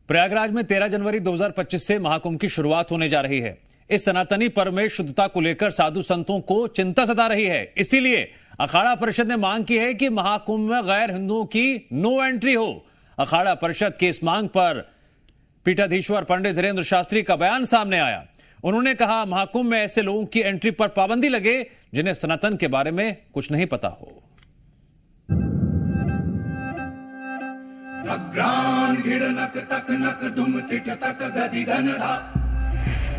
प्रयागराज में 13 जनवरी 2025 से महाकुंभ की शुरुआत होने जा रही है। इस सनातनी पर्व में शुद्धता को लेकर साधु संतों को चिंता सता रही है। इसीलिए अखाड़ा परिषद ने मांग की है कि महाकुंभ में गैर हिंदुओं की नो एंट्री हो। अखाड़ा परिषद की इस मांग पर पीठाधीश्वर पंडित धीरेन्द्र शास्त्री का बयान सामने आया। उन्होंने कहा, महाकुंभ में ऐसे लोगों की एंट्री पर पाबंदी लगे जिन्हें सनातन के बारे में कुछ नहीं पता हो।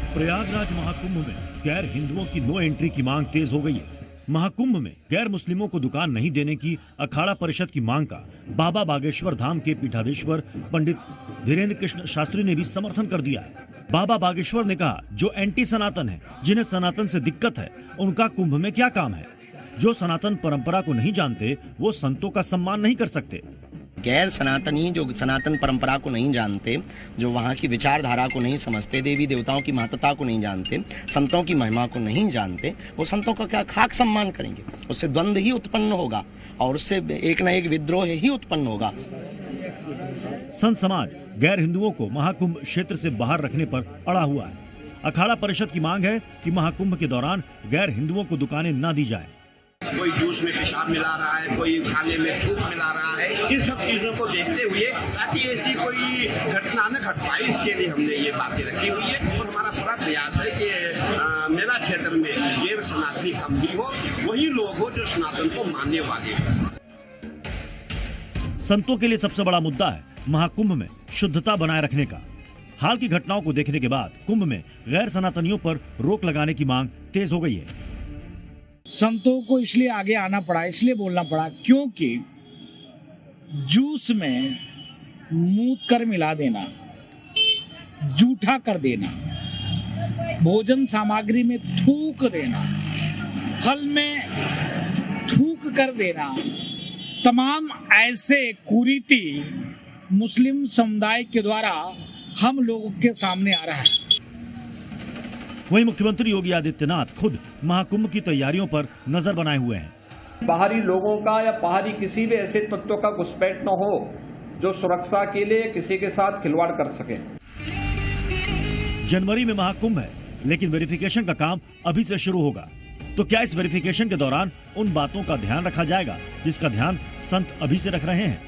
प्रयागराज महाकुंभ में गैर हिंदुओं की नो एंट्री की मांग तेज हो गई है। महाकुंभ में गैर मुस्लिमों को दुकान नहीं देने की अखाड़ा परिषद की मांग का बाबा बागेश्वर धाम के पीठाधीश्वर पंडित धीरेन्द्र कृष्ण शास्त्री ने भी समर्थन कर दिया है। बाबा बागेश्वर ने कहा, जो एंटी सनातन है, जिन्हें सनातन से दिक्कत है, उनका कुंभ में क्या काम है। जो सनातन परंपरा को नहीं जानते वो संतों का सम्मान नहीं कर सकते। गैर सनातनी जो सनातन परंपरा को नहीं जानते, जो वहाँ की विचारधारा को नहीं समझते, देवी देवताओं की महत्ता को नहीं जानते, संतों की महिमा को नहीं जानते, वो संतों का क्या खाक सम्मान करेंगे। उससे द्वंद्व ही उत्पन्न होगा और उससे एक न एक विद्रोह ही उत्पन्न होगा। संत समाज गैर हिंदुओं को महाकुंभ क्षेत्र से बाहर रखने पर अड़ा हुआ है। अखाड़ा परिषद की मांग है कि महाकुंभ के दौरान गैर हिंदुओं को दुकानें न दी जाए। कोई जूस में पेशाब मिला रहा है, कोई खाने में थूक मिला रहा है। इन सब चीजों को देखते हुए ताकि ऐसी कोई घटना न घट पाए, इसके लिए हमने ये बातें रखी हुई है। और हमारा पूरा प्रयास है कि मेरा क्षेत्र में गैर सनातनी कम ही हो, वही लोग हो जो सनातन को मानने वाले हो। संतों के लिए सबसे बड़ा मुद्दा है महाकुंभ में शुद्धता बनाए रखने का। हाल की घटनाओं को देखने के बाद कुंभ में गैर सनातनियों पर रोक लगाने की मांग तेज हो गई है। संतों को इसलिए आगे आना पड़ा, इसलिए बोलना पड़ा क्योंकि जूस में मूत कर मिला देना, जूठा कर देना, भोजन सामग्री में थूक देना, फल में थूक कर देना, तमाम ऐसे कुरीति मुस्लिम समुदाय के द्वारा हम लोगों के सामने आ रहा है। वहीं मुख्यमंत्री योगी आदित्यनाथ खुद महाकुंभ की तैयारियों पर नजर बनाए हुए हैं। बाहरी लोगों का या बाहरी किसी भी ऐसे तत्वों का घुसपैठ न हो जो सुरक्षा के लिए किसी के साथ खिलवाड़ कर सके। जनवरी में महाकुंभ है, लेकिन वेरिफिकेशन का काम अभी से शुरू होगा। तो क्या इस वेरिफिकेशन के दौरान उन बातों का ध्यान रखा जाएगा जिसका ध्यान संत अभी से रख रहे हैं।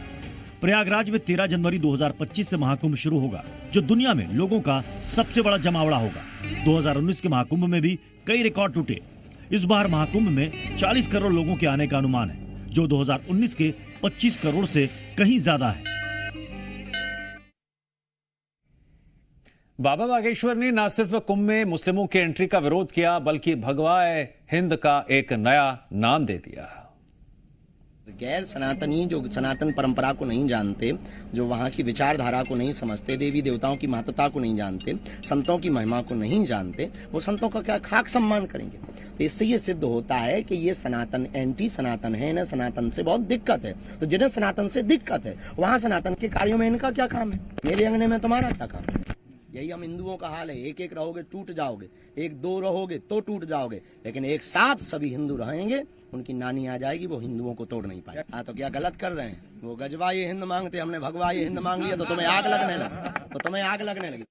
प्रयागराज में 13 जनवरी 2025 से महाकुंभ शुरू होगा, जो दुनिया में लोगों का सबसे बड़ा जमावड़ा होगा। 2019 के महाकुंभ में भी कई रिकॉर्ड टूटे। इस बार महाकुंभ में 40 करोड़ लोगों के आने का अनुमान है, जो 2019 के 25 करोड़ से कहीं ज्यादा है। बाबा बागेश्वर ने न सिर्फ कुंभ में मुस्लिमों की एंट्री का विरोध किया, बल्कि भगवाए हिंद का एक नया नाम दे दिया। गैर सनातनी जो सनातन परंपरा को नहीं जानते, जो वहाँ की विचारधारा को नहीं समझते, देवी देवताओं की महत्ता को नहीं जानते, संतों की महिमा को नहीं जानते, वो संतों का क्या खाक सम्मान करेंगे। तो इससे ये सिद्ध होता है कि ये सनातन एंटी सनातन है, इन्हें सनातन से बहुत दिक्कत है। तो जिन्हें सनातन से दिक्कत है, वहाँ सनातन के कार्यों में इनका क्या काम है। मेरे अंगने में तुम्हारा क्या काम है। यही हम हिंदुओं का हाल है। एक एक रहोगे टूट जाओगे, एक दो रहोगे तो टूट जाओगे, लेकिन एक साथ सभी हिंदू रहेंगे, उनकी नानी आ जाएगी, वो हिंदुओं को तोड़ नहीं पाए। हाँ, तो क्या गलत कर रहे हैं। वो गजवा ये हिंद मांगते, हमने भगवा ये हिंद मांग लिया तो तुम्हें आग लगने लगी।